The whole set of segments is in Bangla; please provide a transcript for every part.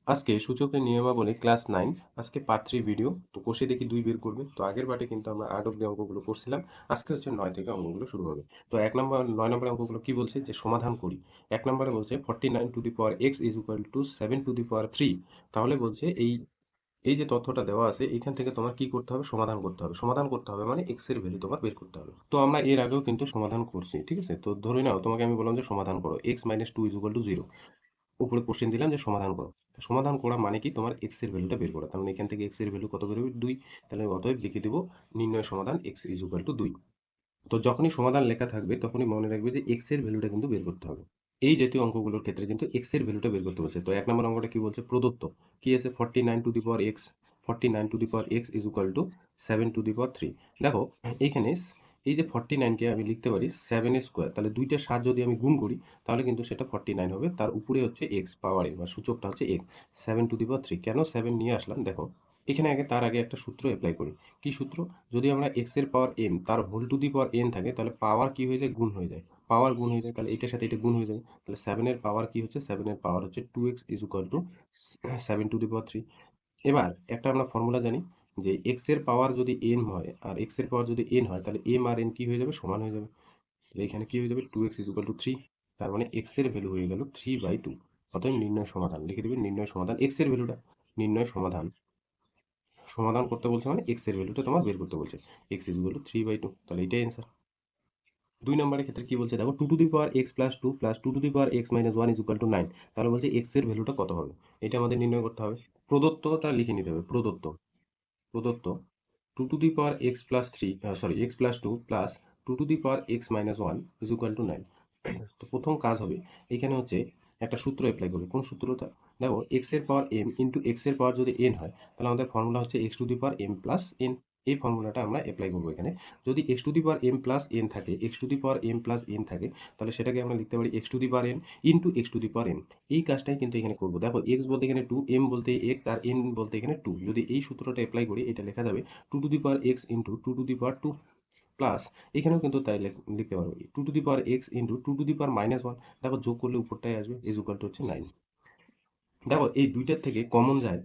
আজকে সূচকের নিয়মাবলী ক্লাস 9 আজকে পার্ট 3 ভিডিও। তো কষে দেখি 2 বের করবে। তো আগের পার্টে কিন্তু আমরা 8 অব্দি অঙ্কগুলো করছিলাম। আজকে হচ্ছে 9 থেকে অঙ্কগুলো শুরু হবে। তো 9 নম্বরের অঙ্কগুলো কি বলছে যে সমাধান করি। 1 নম্বরে বলছে 49 to the power x is equal to 7 to the power 3। তাহলে বলছে এই যে তথ্যটা দেওয়া আছে এখান থেকে তোমার কি করতে হবে, সমাধান করতে হবে। সমাধান করতে হবে মানে x এর ভ্যালু তোমার বের করতে হবে। তো আমরা এর আগেও কিন্তু সমাধান করছি, ঠিক আছে? তো ধরে নাও তোমাকে আমি বললাম যে সমাধান করো x - 2 ইজ ইকুয়াল টু 0। উপরে কোশ্চেন দিলাম যে সমাধান করো। সমাধান করা মানে কি, তোমার এক্স এর ভ্যালুটা বের করা। তার মানে এখান থেকে এক্স এর ভ্যালু কত বেরোবে, 2। তাহলে অতএব লিখে দিব নির্ণয় সমাধান এক্স ইজ ইকুয়াল টু 2। তো যখনই সমাধান লেখা থাকবে তখনই মনে রাখবে যে এক্স এর ভ্যালুটা কিন্তু বের করতে হবে। এই জাতীয় অঙ্কগুলোর ক্ষেত্রে কিন্তু এক্স এর ভ্যালুটা বের করতে বলছে। তো 1 নম্বর অঙ্কটা কি বলছে, প্রদত্ত কি আছে 49 to the power x, 49 to the power x is equal to 7 to the power 3। দেখো এইখানে এই যে 49 কে আমি লিখতে পারি 7 এর স্কোয়ার। তাহলে দুইটার সাথে যদি আমি গুণ করি তাহলে কিন্তু সেটা 49 হবে। তার উপরে হচ্ছে এক্স পাওয়ার বা সূচকটা হচ্ছে এক্স, 7 টু দি পাওয়ার 3। কেন 7 নিয়ে আসলাম দেখো, এখানে তার আগে একটা সূত্র অ্যাপ্লাই করি। কি সূত্র? যদি আমরা এক্স এর পাওয়ার এন তার whole to the power N থাকে তাহলে পাওয়ার কি হয়ে যায়, গুণ হয়ে যায়। পাওয়ার গুণ হয়ে যায়, তাহলে এটার সাথে এটা গুণ হয়ে যায়। তাহলে 7 এর পাওয়ার কি হচ্ছে, 7 এর পাওয়ার হচ্ছে 2x is equal to 7 to the power 3। এবার একটা আমরা ফর্মুলা জানি যে এক্স এর পাওয়ার যদি এন হয় আর এক্স এর পাওয়ার যদি এন হয় তাহলে এম আর এন কি হয়ে যাবে, সমান হয়ে যাবে। তাহলে এখানে কি হয়ে যাবে, 2x ইজ ইকুয়াল টু 3। তার মানে এক্স এর ভ্যালু হয়ে গেল 3/2। অতএব নির্ণয় সমাধান লিখে দেবেন, নির্ণয় সমাধান এক্স এর ভ্যালুটা। নির্ণয় সমাধান, সমাধান করতে বলছে মানে এক্স এর ভ্যালুটা তোমার বের করতে বলছে। এক্স ইজ ইকুয়াল টু 3/2, তাহলে এটাই অ্যান্সার। 2 নম্বরের ক্ষেত্রে কি বলছে দেখো, 2 to the power x plus 2 plus 2 to the power x minus 1 is equal to 9। তাহলে বলছে x এর ভ্যালুটা কত হবে, এটা আমাদের নির্ণয় করতে হবে। প্রদত্তটা লিখে নিতে হবে, প্রদত্ত। প্রদত্ত 2 to the power x plus 3 sorry x plus 2 plus 2 to the power x minus 1 is equal to 9। তো প্রথম কাজ হবে, এখানে হচ্ছে একটা সূত্র অ্যাপ্লাই করবে। কোন সূত্রটা? দেখো x এর পাওয়ার m ইন্টু x এর পাওয়ার যদি n হয় তাহলে আমাদের ফর্মুলা হচ্ছে x to the power m plus n। এই ফর্মুলাটা আমরা অ্যাপ্লাই করবো এখানে। যদি x to the power m plus n থাকে, x to the power m plus n থাকে, তাহলে সেটাকে আমরা লিখতে পারি x to the power n into x to the power n। এই কাজটাই কিন্তু এখানে করবো। দেখো x বলতে এখানে 2, m বলতে x আর n বলতে এখানে 2। যদি এই সূত্রটা অ্যাপ্লাই করি এটা লেখা যাবে 2 to the power x into 2 to the power 2 plus এখানেও কিন্তু তাই লিখতে পারবো 2 to the power x into 2 to the power minus 1। দেখো যোগ করলে উপরটাই আসবে, ইজ ইকুয়াল টু হচ্ছে 9। দেখো এই দুইটার থেকে কমন যায়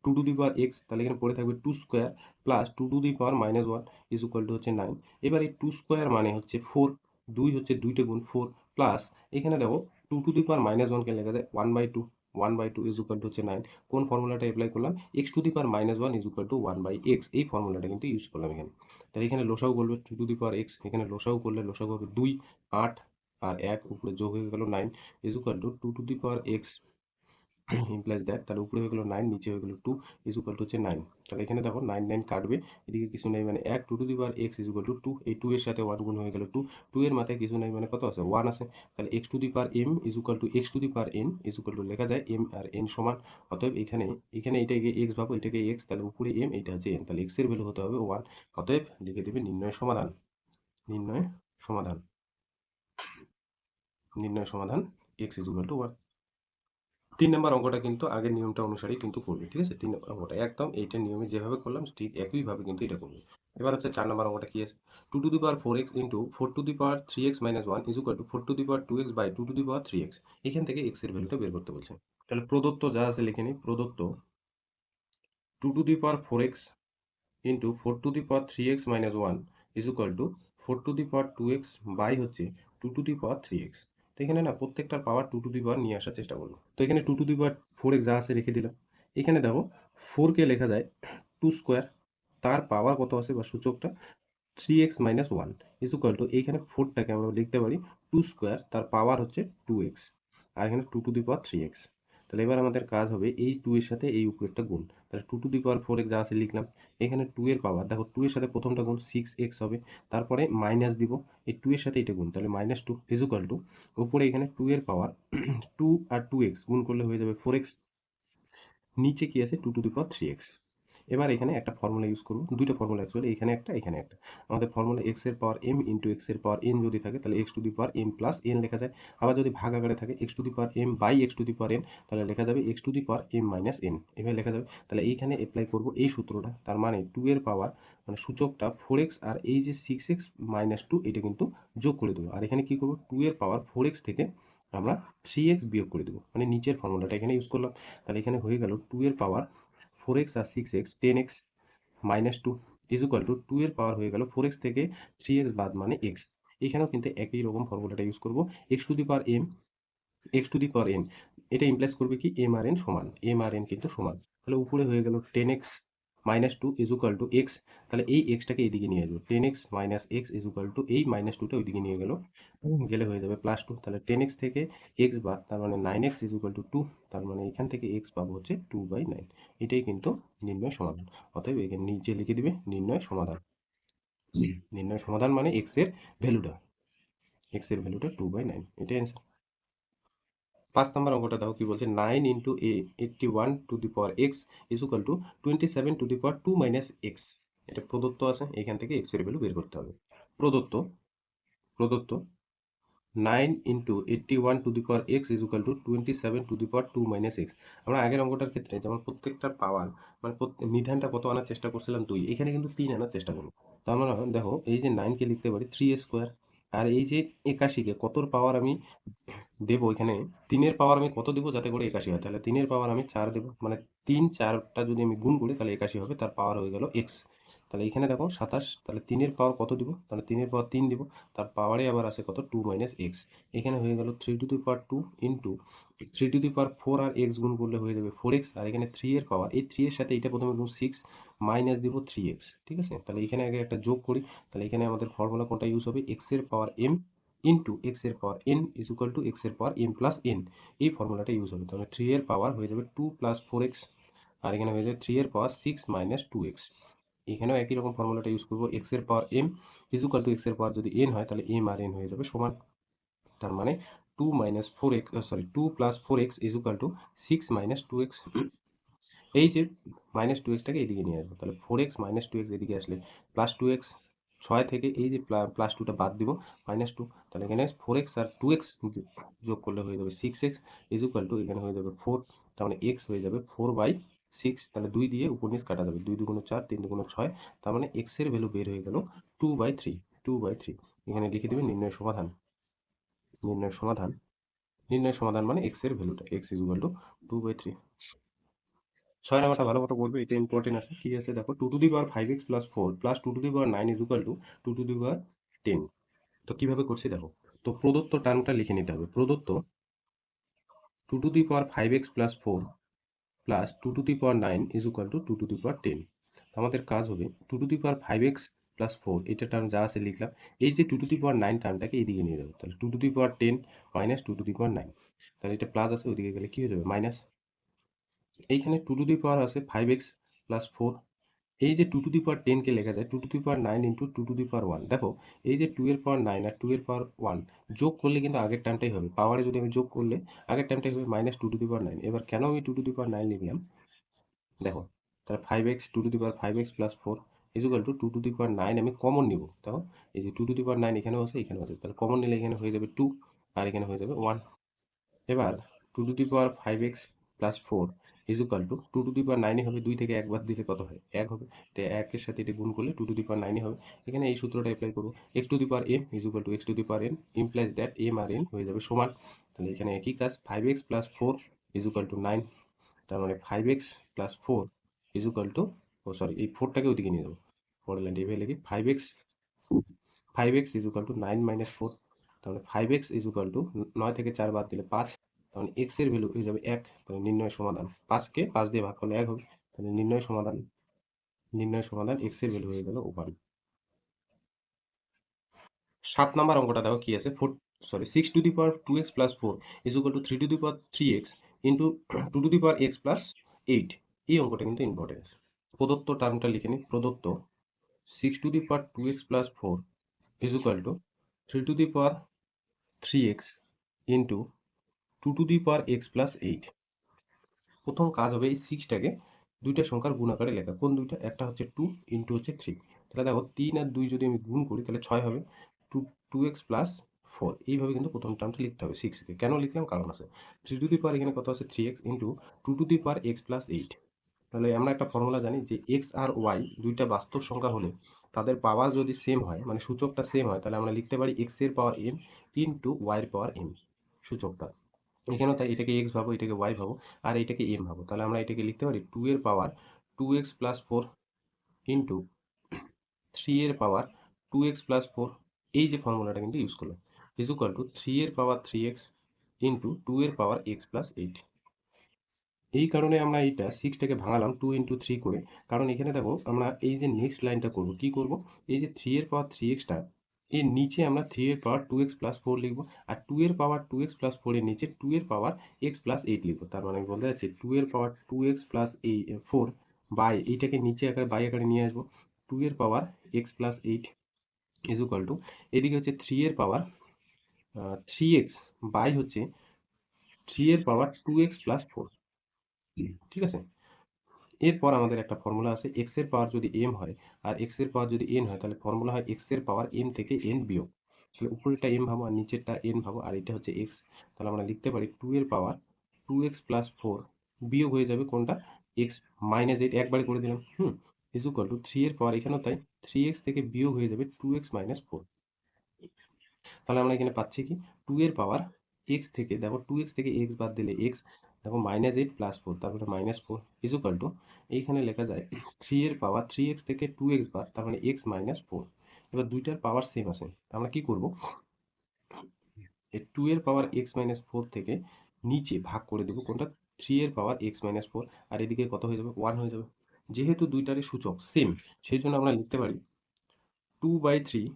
2 টু দি পাওয়ার এক্স, তাহলে এখানে পড়ে থাকবে 2 square plus 2 to the power minus 1 is equal two হচ্ছে 9। এবার এই 2 স্কোয়ার মানে হচ্ছে 4, 2 হচ্ছে 2টা গুণ 4 প্লাস এখানে দেখো 2 টু দি পাওয়ার মাইনাস 1 কে লেখা যায় 1/2, 1/2 ইজ ইকুয়াল টু হচ্ছে 9। কোন ফর্মুলাটা অ্যাপ্লাই করলাম, x to the power minus 1 is equal two 1/x। এই ফর্মুলাটা কিন্তু ইউজ করলাম এখানে। তাহলে এখানে লসাগু করবে 2 টু দি পাওয়ার x, এখানে লসাগু করলে লসাগু হবে 2, 8 আর 1 উপরে যোগ হয়ে গেল 9 is equal to 2 to the power x implies that. তাহলে উপরে হয়ে গেল 9, নিচে হয়ে গেল 2 ইজ ইকুয়াল টু হচ্ছে 9। তাহলে এখানে দেখো 9 9 কাটবে, এদিকে কিছু নাই মানে 1, 2 to the power x is equal to 2। এই 2 এর সাথে 1 গুণ হয়ে গেল 2, 2 এর মাথায় কিছু নাই মানে কত আছে, 1 আছে। তাহলে x to the power m is equal to x to the power n is equal to লেখা যায় m আর n সমান। অতএব এখানে এখানে এটাকে x ভাবো, এটাকে x, তাহলে উপরে m, এটা হচ্ছে n, তাহলে x এর ভ্যালু হতে হবে 1। অতএব লিখে দিবে নির্ণয় সমাধান। নির্ণয় সমাধান, নির্ণয় সমাধান x is equal two 1। 3 number অঙ্কটা কিন্তু আগের নিয়মটা অনুসারেই কিন্তু করবে, ঠিক আছে? 3 নম্বর অঙ্কটা একদম এইটার নিয়মে যেভাবে করলাম ঠিক একইভাবে কিন্তু এটা করবে। এবার হচ্ছে 4 নাম্বার অঙ্কটা কি আছে, 2 to the power 4x into 4 to the power 3x minus 1 is equal to 4 to the power 2x by 2 to the power 3x। এখান থেকে x এর ভ্যালুটা বের করতে বলছে। তাহলে প্রদত্ত যা আছে লিখে নিই, প্রদত্ত 2 to the power 4x into 4 to the power 3x minus 1 is equal to 4 to the power 2x by হচ্ছে 2 টু দি পাওয়ার 3x। তো এখানে না প্রত্যেকটার পাওয়ার 2 টু দি পাওয়ার নিয়ে আসার চেষ্টা করবো। তো এখানে 2 টু দি পাওয়ার 4x যা আছে রেখে দিলাম। এখানে দেখো 4 কে লেখা যায় 2 স্কোয়ার, তার পাওয়ার কত আছে বা সূচকটা 3x minus 1 is equal two, এইখানে 4টাকে আমরা লিখতে পারি 2 স্কোয়ার, তার পাওয়ার হচ্ছে 2x আর এখানে 2 টু দি পাওয়ার 3x। তাহলে এবার আমাদের কাজ হবে এই 2 এর সাথে এই উপরেরটা গুণ। তাহলে 2 টু দি পাওয়ার 4x যা আছে লিখলাম। এখানে 2 এর পাওয়ার দেখো, 2 এর সাথে প্রথমটা গুণ 6x হবে, তারপরে মাইনাস দিব এই 2 এর সাথে এটা গুণ, তাহলে -2 ইজ ইকুয়াল টু উপরে এখানে 2 এর পাওয়ার 2 আর 2x গুণ করলে হয়ে যাবে 4x, নিচে কি আছে 2 টু দি পাওয়ার 3x। এবার এখানে একটা ফর্মুলা ইউজ করব, দুইটা ফর্মুলা অ্যাকচুয়ালি, এখানে একটা এখানে একটা। আমাদের ফর্মুলা x এর পাওয়ার m ইন্টু x এর পাওয়ার n যদি থাকে তাহলে x to the power m plus n লেখা যায়। আবার যদি ভাগ আকারে থাকে x to the power m by x to the power n, তাহলে লেখা যাবে x to the power m minus n, এভাবে লেখা যাবে। তাহলে এইখানে অ্যাপ্লাই করব এই সূত্রটা, তার মানে 2 এর পাওয়ার মানে সূচকটা 4x আর এই যে 6x মাইনাস 2 এটা কিন্তু যোগ করে দেবো। আর এখানে কি করব, 2 এর পাওয়ার 4x থেকে আমরা 3x বিয়োগ করে দেবো, মানে নিচের ফর্মুলাটা এখানে ইউজ করলাম। তাহলে এখানে হয়ে গেল 2 এর পাওয়ার 4x আর 6x 10x minus 2 is equal to 2 এর পাওয়ার হয়ে গেল 4x থেকে 3x বাদ মানে x। এখানেও কিন্তু একই রকম ফর্মুলাটা ইউজ করব, x to the power m x to the power n। এটা ইমপ্লাইজ করবে কি m আর n সমান, m আর n কিন্তু সমান। তাহলে উপরে হয়ে গেল 10x minus 2 is equal to x। তাহলে এই xটাকে এদিকে নিয়ে আসবো, 10x minus x is equal two এই মাইনাস 2টা ওইদিকে নিয়ে গেল, গেলে হয়ে যাবে প্লাস 2। তাহলে 10x থেকে x বাদ, তার মানে 9x ইজ ইকুয়াল টু 2। তার মানে এখান থেকে x পাবো হচ্ছে 2/9। এটাই কিন্তু নির্ণয় সমাধান। অতএব এখানে নিচে লিখে দিবে নির্ণয় সমাধান। নির্ণয় সমাধান মানে x এর ভ্যালুটা, x এর ভ্যালুটা 2/9, এটাই অ্যান্সার। 5 নম্বর অঙ্কটা দেখো কি বলছে, 9 into 81 to the power x is equal two 27 to the power 2 minus x. এটা প্রদত্ত আছে, এখান থেকে এক্স এর ভ্যালু বের করতে হবে। প্রদত্ত প্রদত্ত 9 into 81 to the power x is equal two 27 to the power 2 minus x. আমরা আগের অঙ্কটার ক্ষেত্রে যেমন প্রত্যেকটা পাওয়ার মানে নিধানটা কত আনার চেষ্টা করছিলাম 2, এখানে কিন্তু 3 আনার চেষ্টা করবো। তো আমরা দেখো এই যে 9কে লিখতে পারি 3 স্কোয়ার, আর এই যে 81কে কতর পাওয়ার আমি দেবো, এখানে 3-এর পাওয়ার আমি কত দিব যাতে করে 81 হয়, তাহলে 3-এর পাওয়ার আমি 4 দেবো, মানে 3 4টা যদি আমি গুণ করি তাহলে 81 হবে, তার পাওয়ার হয়ে গেল এক্স। তাহলে এখানে দেখো 27, তাহলে 3-এর পাওয়ার কত দিব, তাহলে 3-এর পাওয়ার 3 দিব, তার পাওয়ারে আবার আছে কত 2 মাইনাস এক্স। এখানে হয়ে গেল 3 to the power 2 into 3 to the power 4 আর এক্স গুণ করলে হয়ে যাবে 4x। আর এখানে 3-এর পাওয়ার, এই 3-এর সাথে এটা প্রথমে গুণ 6 মাইনাস দিব 3x, ঠিক আছে। তাহলে এখানে আগে একটা যোগ করি, তাহলে এখানে আমাদের ফর্মুলা কোনটা ইউজ হবে, x এর পাওয়ার m ইন্টু এক্স এর পাওয়ার n is equal to x এর পাওয়ার m প্লাস n। এই ফর্মুলাটা ইউজ হবে, তাহলে 3 এর পাওয়ার হয়ে যাবে 2 প্লাস 4x, আর এখানে হয়ে যাবে 3 এর পাওয়ার 6 মাইনাস 2x। এখানেও একই রকম ফর্মুলাটা ইউজ করবো, এক্স এর পাওয়ার m is equal to x এর পাওয়ার যদি n হয় তাহলে m আর n হয়ে যাবে সমান। তার মানে 2 minus 4x, sorry 2 plus 4x is equal two 6 minus 2x। এই যে মাইনাস 2x-টাকে এদিকে নিয়ে আসবো, তাহলে 4x মাইনাস 2x এদিকে আসলে প্লাস 2x, 6 থেকে এই যে প্লাস 2টা বাদ দিব মাইনাস 2, তাহলে এখানে 4x আর 2x যোগ করলে হয়ে যাবে 6x ইজ ইকুয়াল টু এখানে হয়ে যাবে 4। তার মানে x হয়ে যাবে 4/6। তাহলে 2 দিয়ে উপর নিচ কাটা যাবে, 2 দুগুণ 4, 3 দুগুণ 6, তার মানে x এর ভ্যালু বের হয়ে গেল 2/3। 2/3 এখানে লিখে দেবে নির্ণয় সমাধান। নির্ণয় সমাধান, নির্ণয় সমাধান মানে x এর ভ্যালুটা, x ইজ ইকুয়াল টু 2/3। 6 নাম্বারটা ভালো মতো করবে, এটা ইম্পর্টেন্ট আছে। কি আছে দেখো, 2 to the power 5x plus 4 plus 2 to the power 9 is equal to 2 to the power 10। তো কিভাবে করছি দেখো, তো প্রদত্ত টার্মটা লিখে নিতে হবে। প্রদত্ত 2 to the power 5x plus 4 plus 2 to the power 9 is equal to 2 to the power 10। তো আমাদের কাজ হবে 2 to the power 5x plus 4, এটা টার্ম যা আছে লিখলাম। এই যে 2 টু দি পাওয়ার 9 টার্মটাকে এইদিকে নিয়ে যাবো, তাহলে 2 to the power 10 minus 2 to the power 9। তাহলে এটা প্লাস আছে, ওইদিকে গেলে কি হয়ে যাবে মাইনাস। এইখানে 2 টু দি পাওয়ার আছে 5x প্লাস 4, এই যে 2 টু দি পাওয়ার 10 কে লেখা যায় 2 to the power 9 into 2 to the power 1। দেখো এই যে 2 এর পাওয়ার 9 আর 2 এর পাওয়ার 1 যোগ করলে কিন্তু আগের টার্মটাই হবে, পাওয়ারে যদি আমি যোগ করলে আগের টার্মটাই হবে মাইনাস 2 টু দি পাওয়ার 9। এবার কেন আমি 2 টু দি পাওয়ার 9 লিখলাম দেখো, তাহলে 5x 2 to the power 5x plus 4 is equal to 2 to the power 9 আমি কমন নিব। দেখো এই যে 2 টু দি পাওয়ার 9 এখানেও আছে এখানেও আছে, তাহলে কমন নিলে এখানে হয়ে যাবে 2 আর এখানে হয়ে যাবে 1। এবার 2 to the power 5x plus 4 is equal to 2 to the power 9 হবে, 2 থেকে 1 বাদ দিলে কত হয় 1 হবে, তো 1 এর সাথে এটা গুণ করলে 2 টু দি পাওয়ার 9 হবে। এখানে এই সূত্রটা অ্যাপ্লাই করব, x to the power m is equal to x to the power n implies that m আর n হয়ে যাবে সমান। তাহলে এখানে একই কাজ, 5x plus 4 is equal to 9। তার মানে 5x plus 4 is equal to, oh sorry এই 4টাকে ওইদিকে নিয়ে যাবো, পরের লাইনটা এভাবে লিখি 5x is equal to 9 minus 4। তাহলে 5x ইজ ইকুয়াল টু 9 থেকে 4 বাদ দিলে 5, তাহলে x এর ভ্যালু হয়ে যাবে 1। তাহলে নির্ণয় সমাধান, 5কে 5 দিয়ে ভাগ করলে 1 হবে, তাহলে নির্ণয় সমাধান, নির্ণয় সমাধান x এর ভ্যালু হয়ে গেল 1। 7 নাম্বার অঙ্কটা দেখো কি আছে, 6 two the power 2x plus 4 is equal to 3 to the power 3x into 2 to the power x plus 8। এই অঙ্কটা কিন্তু ইম্পর্টেন্ট। প্রদত্ত টার্মটা লিখে নিই, প্রদত্ত 6 two the power 2x plus 4 is equal to 3 to the power 3x into 2 to the power x plus 8। প্রথম কাজ হবে এই 6টাকে দুইটা সংখ্যার গুণ আকারে লেখা। কোন দুইটা, একটা হচ্ছে 2 ইন্টু হচ্ছে 3। তাহলে দেখো 3 আর 2 যদি আমি গুণ করি তাহলে 6 হবে, 2x প্লাস 4। এইভাবে কিন্তু প্রথম টার্মটা লিখতে হবে 6কে। কেন লিখলাম, কারণ আছে। 3 টু দি পাওয়ার এখানে কত আছে 3x into 2 to the power x plus 8। তাহলে আমরা একটা ফর্মুলা জানি যে x আর y দুইটা বাস্তব সংখ্যা হলে তাদের পাওয়ার যদি সেম হয়, মানে সূচকটা সেম হয়, তাহলে আমরা লিখতে পারি x এর পাওয়ার m ইন্টু y এর পাওয়ার m। সূচকটা। এখানেও তাই, এটাকে এক্স ভাবো, এটাকে ওয়াই ভাবো, আর এটাকে এম ভাবো। তাহলে আমরা এটাকে লিখতে পারি 2 এর পাওয়ার 2x প্লাস 4 ইন্টু 3 এর পাওয়ার 2x প্লাস 4, এই যে ফর্মুলাটা কিন্তু ইউজ করলাম, ইজ ইকুয়াল টু 3 এর পাওয়ার 3x ইন্টু 2 এর পাওয়ার x প্লাস 8। এই কারণে আমরা এইটা 6টাকে ভাঙালাম 2 ইন্টু 3 করে। কারণ এখানে দেখো আমরা এই যে নেক্সট লাইনটা করব, কি করব, এই যে 3 এর পাওয়ার 3xটা এর নিচে আমরা 3 এর পাওয়ার 2x প্লাস 4 লিখব, আর 2 এর পাওয়ার 2x প্লাস 4 এর নিচে 2 এর পাওয়ার x প্লাস 8 লিখব। তার মানে আমি বলতে চাচ্ছি 2 এর পাওয়ার 2x প্লাস 4 বাই এইটাকে নিচে আকারে বাই আকারে নিয়ে আসবো, 2 এর পাওয়ার x plus 8 is equal two, এদিকে হচ্ছে 3 এর পাওয়ার 3x বাই হচ্ছে 3 এর পাওয়ার 2x প্লাস 4। ঠিক আছে। এরপর আমাদের একটা ফর্মুলা আছে, এক্স এর পাওয়ার যদি এম হয় আর এক্স এর পাওয়ার যদি এন হয়, তাহলে ফর্মুলা হয় এক্স এর পাওয়ার এম থেকে এন বিয়োগ। তাহলে উপরেরটা এম ভাবো আর নিচেরটা এন ভাবো, আর এটা হচ্ছে এক্স। তাহলে আমরা লিখতে পারি 2 এর পাওয়ার 2x প্লাস 4 বিয়োগ হয়ে যাবে কোনটা, এক্স মাইনাস 8, একবারে করে দিলাম, ইজ ইকুয়াল টু 3 এর পাওয়ার, এখানেও তাই, 3x থেকে বিয়োগ হয়ে যাবে 2x মাইনাস 4। তাহলে আমরা এখানে পাচ্ছি কি, 2 এর পাওয়ার x থেকে, দেখো 2x থেকে x বাদ দিলে x, দেখো মাইনাস 8 প্লাস 4, তারপরে মাইনাস 4 ইজ ইকুয়াল টু, এইখানে লেখা যায় 3 এর পাওয়ার 3x থেকে 2x বাদ, তার মানে x মাইনাস 4। এবার দুইটার পাওয়ার সেম আছে, আমরা কি করব, এই 2 এর পাওয়ার x মাইনাস 4 থেকে নিচে ভাগ করে দেবো কোনটা, 3 এর পাওয়ার x মাইনাস 4, আর এদিকে কত হয়ে যাবে, 1 হয়ে যাবে। যেহেতু দুইটারই সূচক সেম, সেই জন্য আমরা লিখতে পারি 2/3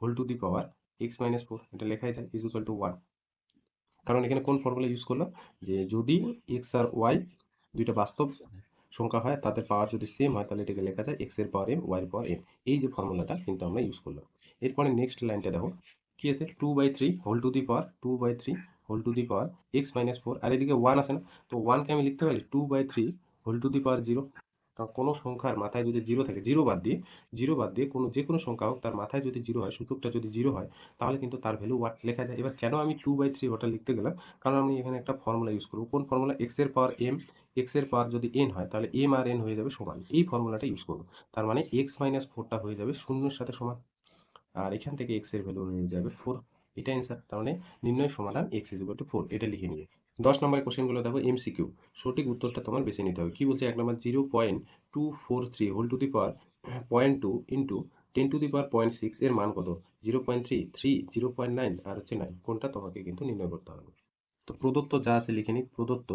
whole to the power x minus 4, এটা লেখাই যায় ইজ ইকুয়াল টু 1। কারণ এখানে কোন ফর্মুলা ইউজ করলাম, যে যদি এক্স আর ওয়াই দুইটা বাস্তব সংখ্যা হয়, তাদের পাওয়ার যদি সেম হয়, তাহলে এটাকে লেখা যায় এক্স এর পাওয়ার এম, ওয়াই এর পাওয়ার এম। এই যে ফর্মুলাটা কিন্তু আমরা ইউজ করলাম। এরপরে নেক্সট লাইনটা দেখো কি আছে, 2/3 whole to the power 2/3 whole to the power x minus 4, আর এদিকে 1 আছে না, তো 1কে আমি লিখতে পারি 2/3 হোল টু দি পাওয়ার 0। কোনো সংখ্যার মাথায় যদি জিরো থাকে, জিরো বাদ দিয়ে কোনো যে কোনো সংখ্যা হোক, তার মাথায় যদি জিরো হয়, সূচকটা যদি জিরো হয়, তাহলে কিন্তু তার ভ্যালু ওয়াট লেখা যায়। এবার কেন আমি 2/3 ওটা লিখতে গেলাম, কারণ আমি এখানে একটা ফর্মুলা ইউজ করবো। কোন ফর্মুলা, এক্স এর পাওয়ার এম, এক্স এর পাওয়ার যদি এন হয়, তাহলে এম আর এন হয়ে যাবে সমান, এই ফর্মুলাটা ইউজ করবো। তার মানে এক্স মাইনাস 4টা হয়ে যাবে শূন্যের সাথে সমান, আর এখান থেকে এক্স এর ভ্যালু হয়ে যাবে 4। এটা অ্যান্সার। তার মানে নির্ণয় সমাধান এক্স ইজ ইকুয়াল টু 4, এটা লিখে নিয়ে 10 নম্বরের কোশ্চেনগুলো দেখো এমসিকিউ। সঠিক উত্তরটা তোমার বেছে নিতে হবে। কি বলছে, 1 number 0.243 whole to the power 0.2 into 10 to the power 0.6 এর মান কত, 0.3, 3, 0.9 আর হচ্ছে 9, কোনটা তোমাকে কিন্তু নির্ণয় করতে হবে। তো প্রদত্ত যা আছে লিখে নিই, প্রদত্ত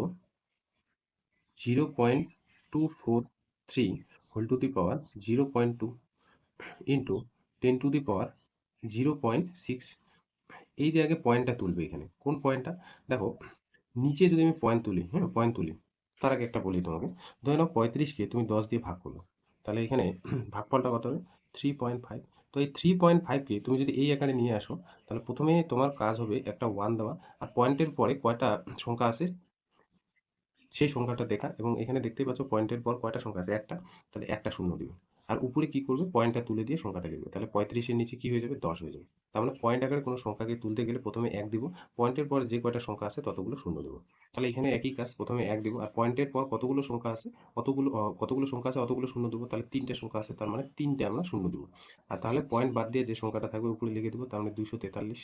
0.243 whole to the power 0.2 into 10 to the power 0.6, এই যে আগে পয়েন্টটা তুলবে, এখানে কোন পয়েন্টটা, দেখো নিচে যদি আমি পয়েন্ট তুলি, পয়েন্ট তুলি, তার আগে একটা বলি তোমাকে, ধরে নাও 35কে তুমি 10 দিয়ে ভাগ করলো, তাহলে এখানে ভাগফলটা কত হবে, 3.5। তো এই 3.5কে তুমি যদি এই আকারে নিয়ে আসো, তাহলে প্রথমে তোমার কাজ হবে একটা 1 দেওয়া, আর পয়েন্টের পরে কয়টা সংখ্যা আছে সেই সংখ্যাটা দেখা, এবং এখানে দেখতেই পাচ্ছ পয়েন্টের পর কয়টা সংখ্যা আছে, একটা, তাহলে একটা শূন্য দিবে। আর উপরে কি করবে, পয়েন্টটা তুলে দিয়ে সংখ্যাটা লিখবে, তাহলে 35-এর নিচে কি হয়ে যাবে, 10 হয়ে যাবে। তার মানে পয়েন্ট আকারে কোনো সংখ্যাকে তুলতে গেলে প্রথমে 1 দিব, পয়েন্টের পর যে কয়টা সংখ্যা আছে ততগুলো শূন্য দেবো। তাহলে এখানে একই কাজ, প্রথমে 1 দিব, আর পয়েন্টের পর কতগুলো সংখ্যা আছে, কতগুলো সংখ্যা আছে অতগুলো শূন্য দেবো, তাহলে 3টে সংখ্যা আছে, তার মানে 3টে আমরা শূন্য দেবো। আর তাহলে পয়েন্ট বাদ দিয়ে যে সংখ্যাটা থাকবে উপরে লিখে দেবো, তার মানে 243।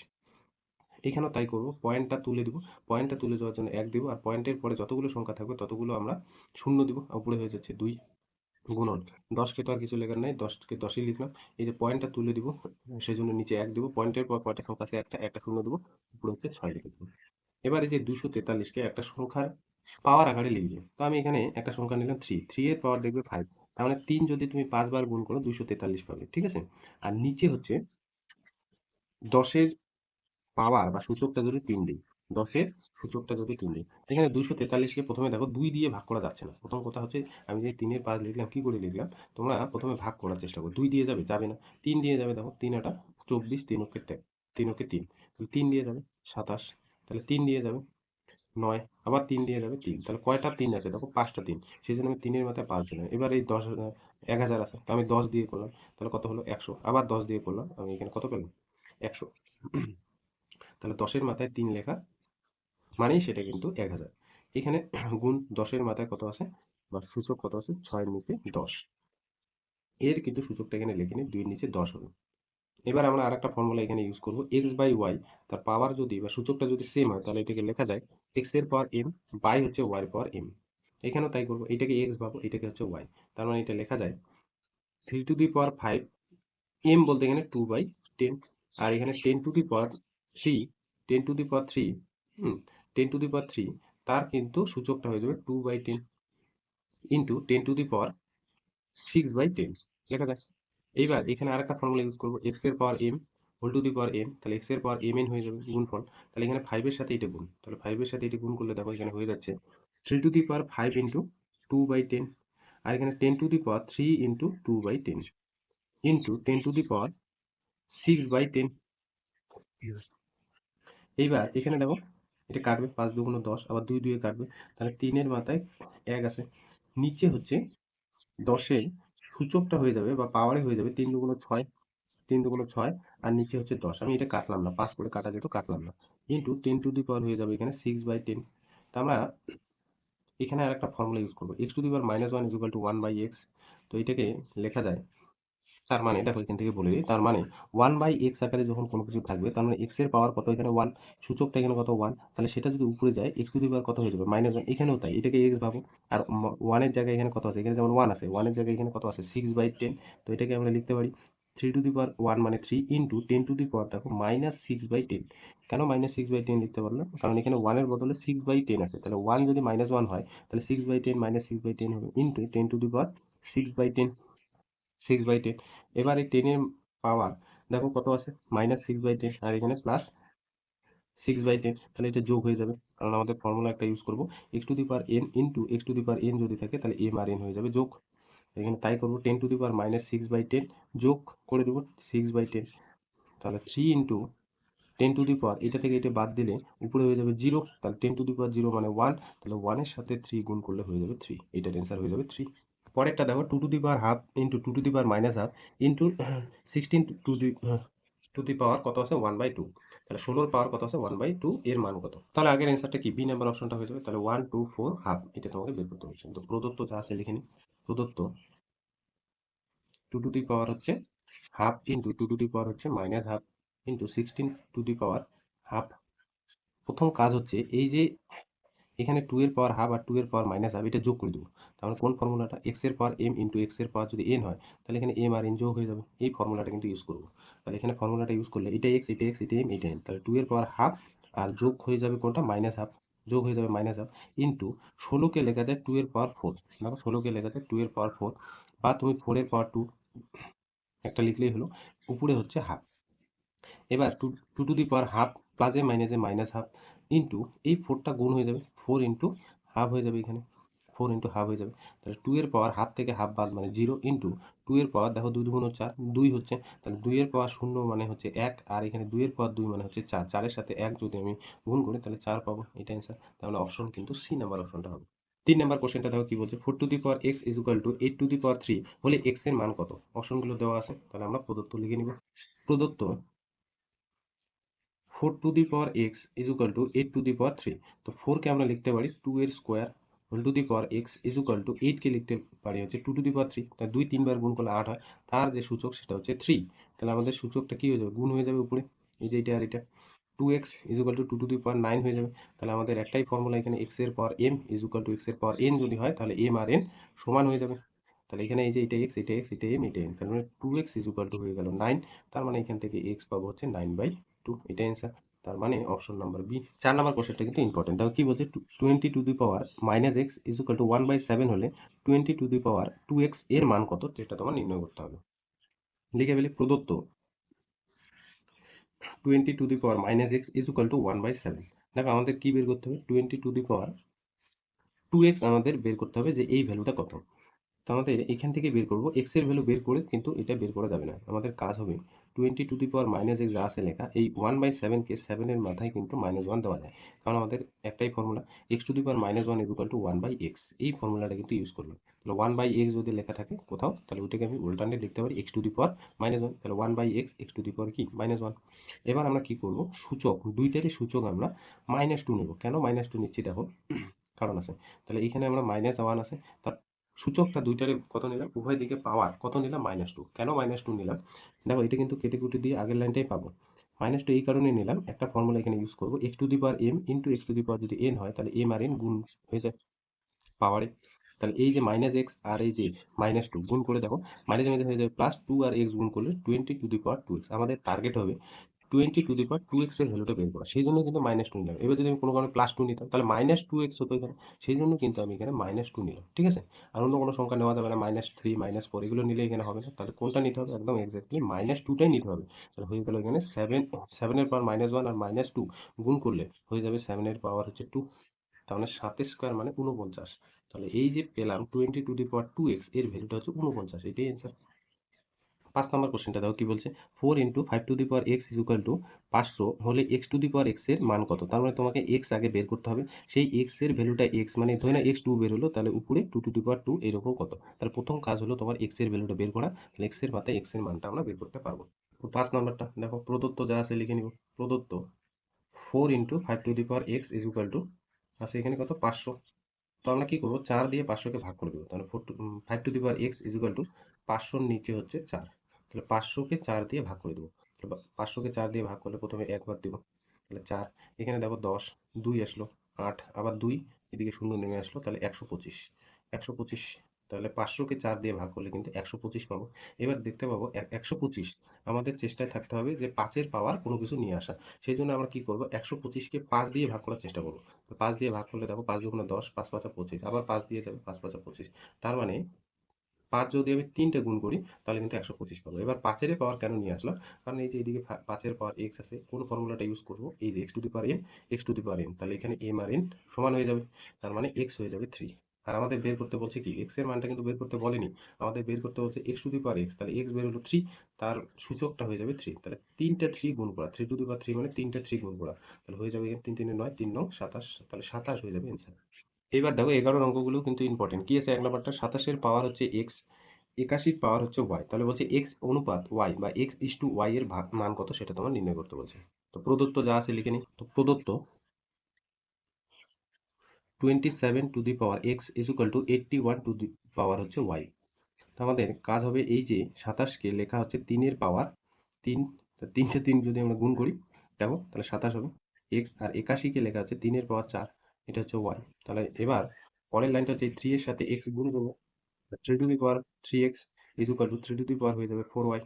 এখানেও তাই করব, পয়েন্টটা তুলে দিব, পয়েন্টটা তুলে যাওয়ার জন্য 1 দিব, আর পয়েন্টের পরে যতগুলো সংখ্যা থাকবে ততগুলো আমরা শূন্য দিব, উপরে হয়ে যাচ্ছে 2 গুণন 10কে তো আর কিছু লেখার নাই, 10কে 10ই লিখলাম। এই যে পয়েন্টটা তুলে দিব, সেই জন্য নিচে 1 দিব, পয়েন্টের পর কয়টা সংখ্যা আছে, একটা, একটা শূন্য দিব, উপরে হচ্ছে 6 লিখে দেবো। এবার এই যে 243কে একটা সংখ্যার পাওয়ার আকারে লিখবে, তো আমি এখানে একটা সংখ্যা নিলাম 3, 3 এর পাওয়ার দেখবে 5, তার মানে 3 যদি তুমি 5 বার গুণ করো 243 পাবে, ঠিক আছে। আর নিচে হচ্ছে 10-এর পাওয়ার বা সূচকটা যদি 3 দিই, 10-এর সূচকটা যদি 3 দিই, এখানে 243কে প্রথমে দেখো 2 দিয়ে ভাগ করা যাচ্ছে না। প্রথম কথা হচ্ছে, আমি যে 3-এর 5 লিখলাম, কি করে লিখলাম, তোমরা প্রথমে ভাগ করার চেষ্টা করো, 2 দিয়ে যাবে, যাবে না, 3 দিয়ে যাবে, দেখো 3 আটা 24, 3 অক্ষে 3, 3 অক্ষে 3, তাহলে 3 দিয়ে যাবে 27, তাহলে 3 দিয়ে যাবে 9, আবার 3 দিয়ে যাবে 3, তাহলে কয়টা 3 আছে, দেখো 5টা 3, সেই জন্য আমি 3-এর মাথায় 5 দিলাম। এবার এই 10, 1000 আছে, তো আমি 10 দিয়ে করলাম, তাহলে কত হলো 100, আবার 10 দিয়ে করলাম, আমি এখানে কত পেলাম 100। তাহলে 10-এর মাথায় 3 লেখা মানেই সেটা কিন্তু 1000। এখানে গুণ 10-এর মাথায় কত আছে, বা সূচক কত আছে, 6-এর নিচে 10, এর কিন্তু সূচকটা এখানে লিখে নিই, 2-এর নিচে 10 হলো। এবার আমরা আরেকটা ফর্মুলা এখানে ইউজ করব, এক্স বাই ওয়াই তার পাওয়ার যদি বা সূচকটা যদি সেম হয় তাহলে এটাকে লেখা যায় এক্স এর পাওয়ার এম বাই হচ্ছে ওয়াই এর পাওয়ার এম। এখানেও তাই করবো, এটাকে এক্স ভাবো, এটাকে হচ্ছে ওয়াই। তার মানে এটা লেখা যায় 3 টু দি পাওয়ার 5, এম বলতে এখানে 2/10, আর এখানে 10 to the power 3, 10 to the power 3, hmm 10 to the power 3, তার কিন্তু সূচকটা হয়ে যাবে 2/10 ইন্টু 10 টু দি পাওয়ার 6/10 লেখা যায়। এইবার এখানে আরেকটা ফর্মুলা ইউজ করবো, এক্স এর power m whole to the power n, তাহলে এক্স এর পাওয়ার এম এন হয়ে যাবে গুণফল। তাহলে এখানে 5 এর সাথে এটা গুণ, তাহলে 5 এর সাথে এটা গুণ করলে দেখো এখানে হয়ে যাচ্ছে 3 টু দি পাওয়ার 5 ইন্টু 2/10, আর এখানে 10 to the power 3 into 2/10 into 10 to the power 6/10। এইবার এখানে দেখো এটা কাটবে, 5 2 গুণ 10, আবার 2 2 এ কাটবে, তাহলে 3 এর মাথায় 1 আছে, নিচে হচ্ছে 10-এর সূচকটা হয়ে যাবে বা পাওয়ারে হয়ে যাবে 3 2 6, 3 2 6, আর নিচে হচ্ছে 10, আমি এটা কাটলাম না, 5 করে কাটা যেত, কাটলাম না, ইন্টু 10 টু দি পাওয়ার হয়ে যাবে এখানে 6/10। তা আমরা এখানে আরেকটা ফর্মুলা ইউজ করবো, x to the power -1 is equal two 1/x। তো এটাকে লেখা যায়, তার মানে দেখো এখান থেকে বলে দিই, তার মানে 1/x আকারে যখন কোনো কিছু থাকবে তার মানে এক্স এর পাওয়ার কত, এখানে 1, সূচকটা এখানে কত 1, তাহলে সেটা যদি উপরে যায় এক্স টু দি পাওয়ার কত হয়ে যাবে -1, এখানেও তাই, এটাকে এক্স ভাবো। আর 1 এর জায়গায় এখানে কত আছে, এখানে যেমন 1 আছে, 1 এর জায়গায় এখানে কত আছে 6/10। তো এটাকে আমরা লিখতে পারি 3 টু দি পাওয়ার 1 মানে 3 ইন্টু 10 টু দি পাওয়ার দেখো -6/10। কেন -6/10 লিখতে পারলাম, কারণ এখানে 1 এর বদলে 6/10 আছে, তাহলে 1 যদি -1 হয় তাহলে 6/10 -6/10 হবে ইন্টু 10 টু দি পাওয়ার 6/10, 6/10। এবার এই 10 এর পাওয়ার দেখো কত আছে -6/10, আর এখানে +6/10, তাহলে এটা যোগ হয়ে যাবে, কারণ আমাদের ফর্মুলা একটা ইউজ করবো, x to the power N into x to the power N যদি থাকে তাহলে এম আর এন হয়ে যাবে যোগ। এখানে তাই করবো, 10 টু দি পাওয়ার -6/10 যোগ করে দেবো 6/10, তাহলে 3 ইন্টু 10 টু দি পাওয়ার, এটা থেকে এটা বাদ দিলে উপরে হয়ে যাবে 0, তাহলে 10 টু দি পাওয়ার 0 মানে 1, তাহলে 1 এর সাথে 3 গুণ করলে হয়ে যাবে 3, এটার অ্যান্সার হয়ে যাবে 3। পরেরটা দেখো 2 to the power 1/2 into 2 to the power -1/2 into 16 to the power কত আছে 1/2, তাহলে 16 পাওয়ার কত আছে 1/2, এর মান কত, তাহলে আগের অ্যান্সারটা কি, বি নাম্বার অপশনটা হয়ে যাবে, তাহলে 1 2 4 হাফ, এটা তোমাকে বের করতে হচ্ছে। তো প্রদত্ত যা আছে লিখে নিই, প্রদত্ত 2 টু দি পাওয়ার হচ্ছে half into 2 to the power হচ্ছে -1/2 into 16 to the power half. প্রথম কাজ হচ্ছে এই যে এখানে 2 এর পাওয়ার হাফ আর 2 এর পাওয়ার -হাফ, এটা যোগ করে দেবো। তাহলে কোন ফর্মুলাটা, এক্স এর পাওয়ার এম ইন্টু এক্স এর পাওয়ার যদি এন হয় তাহলে এখানে এম আর এন যোগ হয়ে যাবে, এই ফর্মুলাটা কিন্তু ইউজ করবো। তাহলে এখানে ফর্মুলাটা ইউজ করলে এটা এক্স, এটা এক্স, এটা এম, এটা এন, তাহলে 2 এর পাওয়ার হাফ আর যোগ হয়ে যাবে কোনটা -হাফ, যোগ হয়ে যাবে -হাফ ইন্টু 16কে লেখা যায় 2 এর পাওয়ার 4, দেখো 16কে লেখা যায় 2 এর পাওয়ার 4, বা তুমি 4 এর পাওয়ার 2 একটা লিখলেই হলো, উপরে হচ্ছে হাফ। এবার to to to the power half প্লাসে মাইনাসে -হাফ ইন্টু এই 4টা গুণ হয়ে যাবে, 4 ইন্টু হাফ হয়ে যাবে, এখানে 4 ইন্টু হাফ হয়ে যাবে, তাহলে 2 এর পাওয়ার হাফ থেকে হাফ বাদ মানে 0 ইন্টু 2 এর পাওয়ার দেখো 2 2 4, 2 হচ্ছে, তাহলে 2 এর পাওয়ার 0 মানে হচ্ছে 1, আর এখানে 2 এর পাওয়ার 2 মানে হচ্ছে 4, 4 এর সাথে 1 যদি আমি গুণ করি তাহলে 4 পাবো, এটা অ্যান্সার। তাহলে অপশন কিন্তু সি নাম্বার অপশনটা হবে। 3 নাম্বার কোশ্চেনটা দেখো কি বলছে, 4 to the power x is equal to 8 to the power 3 হলে x এর মান কত, অপশনগুলো দেওয়া আছে, তাহলে আমরা প্রদত্ত লিখে নিব। প্রদত্ত 4 to the power x is equal to 8 to the power 3, তো 4কে আমরা লিখতে পারি 2 এর square whole to the power x is equal to 8কে লিখতে পারি হচ্ছে 2 টু দি পাওয়ার 3, তাই 2 3 বার গুণ করলে 8 হয়, তার যে সূচক সেটা হচ্ছে 3, তাহলে আমাদের সূচকটা কি হয়ে যাবে, গুণ হয়ে যাবে উপরে, এই যে এটা আর এটা, 2x is equal to 2 to the power 9 হয়ে যাবে। তাহলে আমাদের একটাই ফর্মুলা এখানে, x এর পাওয়ার m is equal to x এর পাওয়ার n যদি হয় তাহলে m আর n সমান হয়ে যাবে, তাহলে এখানে এই যে এটা x, এটা x, এটা m, এটা n, তার মানে 2x ইজ ইকুয়াল টু হয়ে গেল 9, তার মানে এখান থেকে x পাবো হচ্ছে 9/2, এটা অ্যান্সার। তার মানে অপশন নাম্বার বি। 4 নাম্বার কোশ্চেনটা কিন্তু ইম্পর্টেন্ট, দেখো কি বলছে, 20 two the power -x is equal two 1/7 হলে 20 টু দি পাওয়ার 2x এর মান কত, এটা তোমার নির্ণয় করতে হবে। লিখে ফেলি, প্রদত্ত 20 two the power -x is equal two 1/7, দেখো আমাদের কি বের করতে হবে, 20 টু দি পাওয়ার 2x আমাদের বের করতে হবে যে এই ভ্যালুটা কত। তো আমাদের এখান থেকে বের করবো, x এর ভ্যালু বের করে কিন্তু এটা বের করা যাবে না, আমাদের কাজ হবে 20 টু দি পাওয়ার -x যা আছে লেখা, এই 1/7কে 7 এর মাথায় কিন্তু -1 দেওয়া যায়, কারণ আমাদের একটাই formula, x to the power -1 is equal two 1/x, এই ফর্মুলাটা কিন্তু ইউজ করবে। তাহলে 1/x যদি লেখা থাকে কোথাও তাহলে ওইটাকে আমি উল্টানে লিখতে পারি x টু দি পাওয়ার -1, তাহলে 1/x x টু দি পাওয়ার কি -1। এবার আমরা কি করব, সূচক দুইটারই সূচক আমরা -2 নেব, কেন -2 নিচ্ছি দেখো কারণ আছে, তাহলে এখানে আমরা -1 আছে, সূচকটা দুইটারে কত নিলাম, উভয় দিকে পাওয়ার কত নিলাম, -2। কেন -2 নিলাম, দেখো এটা কিন্তু কেটে কুটে দিয়ে আগের লাইনটাই পাবো। -2 এই কারণে নিলাম, একটা ফর্মুলা এখানে ইউজ করবো, x to the power m into x to the power যদি n হয় তাহলে m আর n গুণ হয়ে যায় পাওয়ারে। তাহলে এই যে -x আর এই যে -2 গুণ করে দেখো, মাইনাসে মাইনাসে হয়ে যাবে +2 আর x গুণ করলে 20 টু দি পাওয়ার 2x। আমাদের টার্গেট হবে 20 টু দি পাওয়ার 2x এর ভ্যালুটা বের করা, সেই জন্য কিন্তু -2 নিলাম। এবার যদি আমি কোনো কারণে +2 নিতাম তাহলে -2x হতো এখানে, সেই জন্য কিন্তু আমি এখানে -2 নিলাম, ঠিক আছে। আর অন্য কোনো সংখ্যা নেওয়া যাবে না, -3 -4 এগুলো নিলে এখানে হবে না। তাহলে কোনটা নিতে হবে, একদম এক্স্যাক্টলি -2টাই নিতে হবে। তাহলে হয়ে গেল এখানে 7 এর পাওয়ার -1 আর -2 গুণ করলে হয়ে যাবে 7 এর পাওয়ার হচ্ছে 2। তার মানে 7 স্কোয়ার মানে 49। তাহলে এই যে পেলাম 20 টু দি পাওয়ার 2x এর ভ্যালুটা হচ্ছে 49, এটাই অ্যান্সার। 5 নম্বর কোশ্চেনটা দেখো কি বলছে, 4 into 5 to the power x is equal two 500 হলে x to the power x এর মান কত। তার মানে তোমাকে এক্স আগে বের করতে হবে, সেই এক্স এর ভ্যালুটা এক্স মানে ধরে না এক্স 2 বের হলো, তাহলে উপরে 2 টু দি পাওয়ার 2 এরকম কত। তাহলে প্রথম কাজ হলো তোমার এক্স এর ভ্যালুটা বের করা, তাহলে এক্স এর মাথায় এক্স এর মানটা আমরা বের করতে পারবো। তো 5 নম্বরটা দেখো, প্রদত্ত যা আছে লিখে নিব। প্রদত্ত 4 into 5 to the power x is equal two আছে এখানে কত, 500। তো আমরা কি করবো, 4 দিয়ে 500কে ভাগ করে দেবো। তাহলে 5 to the power x is equal two 500 নিচে হচ্ছে 4, তাহলে 500কে 4 দিয়ে ভাগ করে দেবো। তাহলে 500কে 4 দিয়ে ভাগ করলে প্রথমে একবার দেবো, তাহলে 4, এখানে দেখো 10, 2 আসলো 8, আবার 2, এদিকে শূন্য নেমে আসলো, তাহলে 125। 125, তাহলে 500কে 4 দিয়ে ভাগ করলে কিন্তু 125 পাবো। এবার দেখতে পাবো 125, আমাদের চেষ্টায় থাকতে হবে যে 5-এর পাওয়ার কোনো কিছু নিয়ে আসা। সেই জন্য আমরা কি করবো, 125কে 5 দিয়ে ভাগ করার চেষ্টা করবো। তো 5 দিয়ে ভাগ করলে দেখো 5 দুগুণে 10, 5 পাঁচা 25, আবার 5 দিয়ে যাবে, 5 পাঁচা 25। তার মানে 5 যদি আমি 3টে গুণ করি তাহলে কিন্তু 125 পাবো। এবার 5-এর পাওয়ার কেন নিয়ে আসলাম, কারণ এই যে এইদিকে 5-এর পাওয়ার x আছে, কোন ফর্মুলাটা ইউজ করবো, এই যে x to the power m, x to the power n, তাহলে এখানে m আর n সমান হয়ে যাবে, তার মানে x হয়ে যাবে 3। আর আমাদের বের করতে বলছে কি, x এর মানটা কিন্তু বের করতে বলেনি, আমাদের বের করতে বলছে x to the power x, তাহলে x বের হলো 3, তার সূচকটা হয়ে যাবে 3। তাহলে 3টা 3 গুণ করা, 3 টু দি পাওয়ার 3 মানে 3টা 3 গুণ করা, তাহলে হয়ে যাবে এখানে 3 3 9, 3 9 27, তাহলে 27 হয়ে যাবে অ্যান্সার। এবার দেখো 11 অঙ্কগুলো কিন্তু ইম্পর্টেন্ট। কি আছে, 1 নম্বরটা 27-এর পাওয়ার হচ্ছে এক্স, 81-র পাওয়ার হচ্ছে ওয়াই, তাহলে বলছে এক্স অনুপাত ওয়াই বা এক্স ইস টু ওয়াই এর মান কত সেটা তোমার নির্ণয় করতে বলছে। তো প্রদত্ত যা আছে লিখে নিই। তো প্রদত্ত 27 to the power x is equal to 81 to the power হচ্ছে ওয়াই। তো আমাদের কাজ হবে এই যে 27কে লেখা হচ্ছে 3-এর পাওয়ার 3, 3টে 3 যদি আমরা গুণ করি দেখো তাহলে 27 হবে এক্স, আর 81কে লেখা হচ্ছে 3-এর পাওয়ার 4, এটা হচ্ছে ওয়াই। তাহলে এবার পরের লাইনটা হচ্ছে 3 এর সাথে এক্স গুণ করবো, 3 to the power 3x is equal to 3 to the power হয়ে যাবে 4y।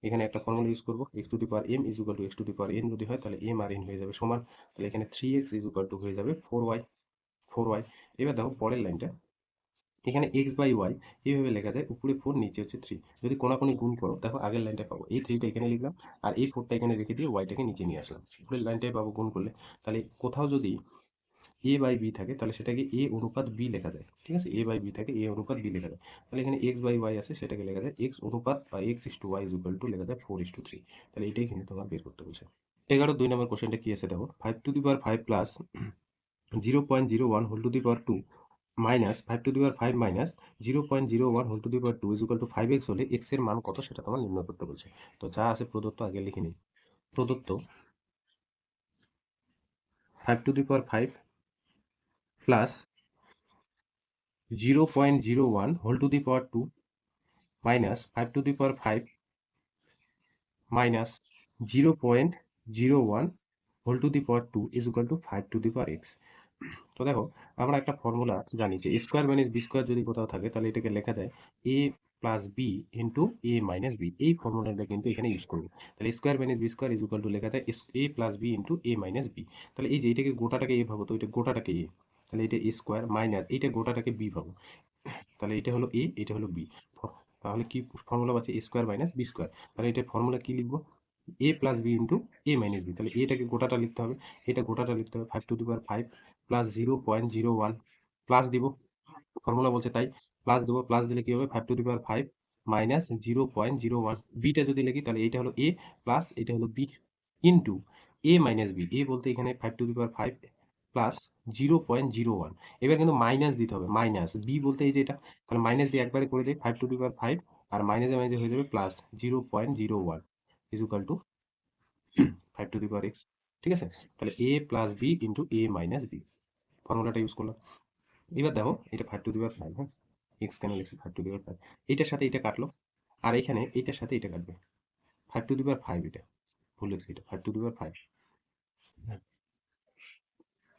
এখানে একটা ফর্মুলা ইউজ করবো, x to the power m is equal to x to the power n যদি হয় তাহলে m আর n হয়ে যাবে সমান, তাহলে এখানে 3x ইজ ইকুয়াল টু হয়ে যাবে 4y। 4y, এবার দেখো পরের লাইনটা, এখানে x বাই y এইভাবে লেখা যায়, উপরে 4 নিচে হচ্ছে 3, যদি কোনাকুনি গুণ করো দেখো আগের লাইনটা পাবো, এই 3টা এখানে লিখলাম আর এই 4টা এখানে রেখে দিয়ে y-টাকে নিচে নিয়ে আসলাম, উপরের লাইনটাই পাবো গুণ করলে। তাহলে কোথাও যদি এ বাই বি থাকে তাহলে সেটাকে এ অনুপাত বি লেখা যায়, ঠিক আছে, এ বাই বি থাকে এ অনুপাত বি লেখা যায়। তাহলে এখানে এক্স বাই ওয়াই আছে, সেটাকে লেখা যায় এক্স অনুপাত বা x is to y is equal to লেখা যায় 4:3। তাহলে এটাই কিন্তু তোমার বের করতে বলছে। 2 নম্বর কোশ্চেনটা কি আছে দেখো, 5 to the power 5 plus 0.01 whole to the power 2 minus 5 to the power 5 minus 0.01 whole to the power 2 is equal to 5x হলে x এর মান কত সেটা তোমার নির্ণয় করতে বলছে। তো যা আছে প্রদত্ত আগে লিখে নিই। প্রদত্ত 5 to the power 5 plus 0.01 whole to the power 2 minus 5 to the power 5 minus 0.01 whole to the power 2 is equal to 5 to the power x. তো দেখো আমরা একটা ফর্মুলা জানি যে স্কোয়ার মাইনাস বি স্কোয়ার যদি কোথাও থাকে তাহলে এটাকে লেখা যায় a plus b into a minus b, এই ফর্মুলাটা কিন্তু এখানে ইউজ করবো। তাহলে square minus b square is equal to লেখা যায় a plus b into a minus b. তাহলে এই যে এটাকে গোটাটাকে এ ভাবো, তো এটা গোটাটাকে এ, তাহলে এটা এ স্কোয়ার মাইনাস এইটা গোটাটাকে বি ভাবো, তাহলে এটা হলো এ এটা হলো বি। তাহলে কি ফর্মুলা পাচ্ছি, এ স্কোয়ার মাইনাস বি স্কোয়ার। তাহলে এটা ফর্মুলা কি লিখবো, এ plus b into a minus b. তাহলে এটাকে গোটাটা লিখতে হবে, এটা গোটাটা লিখতে হবে 5 to the power 5 plus 0.01 plus দিব, ফর্মুলা বলছে তাই প্লাস দেবো, প্লাস দিলে কি হবে 5 to the power 5 minus 0.01, beta যদি লিখি তাহলে এটা হলো এ প্লাস এটা হলো B into a minus B, এ বলতে এখানে 5 টু দি পাওয়ার 5 প্লাস 0.01, এবার কিন্তু মাইনাস দিতে হবে, মাইনাস বি বলতে এই যে এটা, তাহলে মাইনাস দিয়ে একবারে করে দিই 5 টু দি পাওয়ার 5 আর মাইনাসে মাইনাসে হয়ে যাবে plus 0.01 is equal to 5 to the power x, ঠিক আছে। তাহলে এ plus b into a minus B, ফর্মুলাটা ইউজ করলাম। এবার দেখো এটা 5 টু দি পাওয়ার 5, হ্যাঁ এক্স কেন লিখছি 5 টু দি পাওয়ার 5, এইটার সাথে এটা কাটলো, আর এখানে এইটার সাথে এটা কাটবে 5 টু দি পাওয়ার 5, এটা ভুল লিখছি, এটা 5 টু দি পাওয়ার 5, হ্যাঁ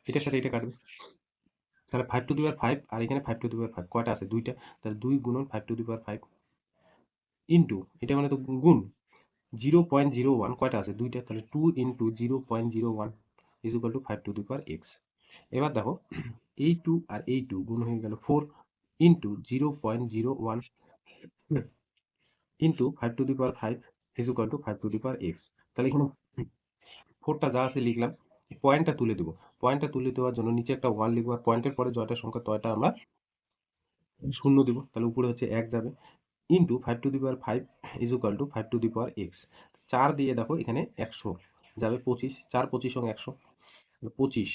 এটার সাথে এটা কাটবে, তাহলে 5 টু দি পাওয়ার 5 আর এখানে 5 টু দি পাওয়ার 5 কয়টা আছে, দুইটা, তাহলে 2 গুণন 5 টু দি পাওয়ার 5 ইন্টু এটা মানে তো গুণ 0.01 কয়টা আছে, দুইটা, তাহলে 2 into 0.01 is equal to 5 to the power x. এবার দেখো এই 2 আর এই 2 গুণ হয়ে গেল 4 into 0.01 into 5 to the power 5 is equal to 5 to the power x. তাহলে এখানে 4টা যা আছে লিখলাম, পয়েন্টটা তুলে দেবো, পয়েন্টটা তুলে দেওয়ার জন্য নিচে একটা 1 লিখবো, আর পয়েন্টের পরে জয়টা সংখ্যা তয়টা আমরা শূন্য দিব, তাহলে উপরে হচ্ছে 1 যাবে, into 5 to the power 5 is equal to 5 to the power x. 4 দিয়ে দেখো এখানে 100 যাবে, 25, 4 25 এবং 100, 25,